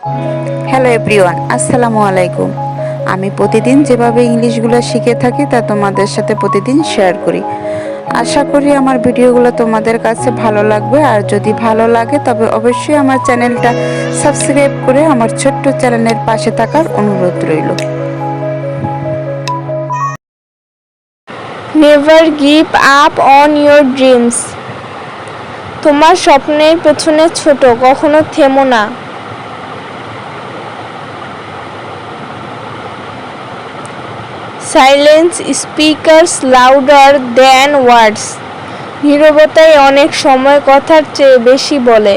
Hello everyone, আসসালামু আলাইকুম। আমি প্রতিদিন যেভাবে ইংলিশগুলো শিখে থাকি তা তোমাদের সাথে প্রতিদিন শেয়ার করি। আশা করি আমার ভিডিওগুলো তোমাদের কাছে ভালো লাগবে, আর যদি ভালো লাগে তবে অবশ্যই আমার চ্যানেলটা সাবস্ক্রাইব করে আমার ছোট্ট চ্যানেলের পাশে থাকার অনুরোধ রইল। Never give up on your dreams. তোমার স্বপ্নের পেছনে ছোট, কখনো থেমো না। Silence speakers louder than words. নীরবতাই অনেক সময় কথার চেয়ে বেশি বলে।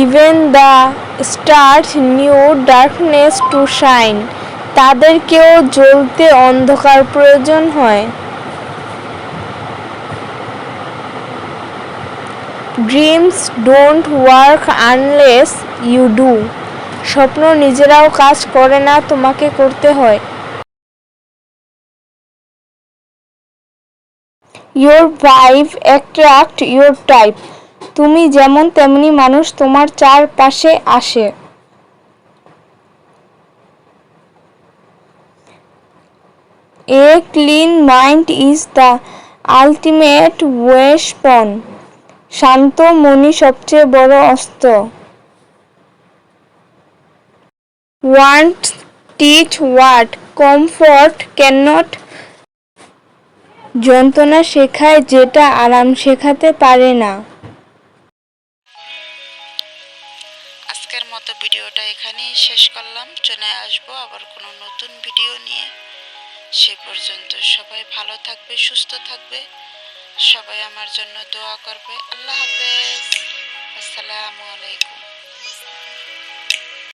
Even the stars need darkness to shine. তাদেরকেও জ্বলতে অন্ধকার প্রয়োজন হয়। Dreams don't work unless you do. স্বপ্ন নিজেরাও কাজ করে না, তোমাকে করতে হয়। Your vibe attract your type. তুমি যেমন তেমনি মানুষ তোমার চারপাশে আসে। A clean mind is the ultimate weapon. শান্ত মনই সবচেয়ে বড় অস্ত্র। Want teach what comfort can not. যন্ত্রণা শেখায় যেটা আরাম শেখাতে পারে না। আজকের মতো ভিডিওটা এখানেই শেষ করলাম। চলে আসবো আবার কোনো নতুন ভিডিও নিয়ে। সে পর্যন্ত সবাই ভালো থাকবে, সুস্থ থাকবে। সবাই আমার জন্য দোয়া করবে। আল্লাহ হাফেজ। আসসালামু আলাইকুম।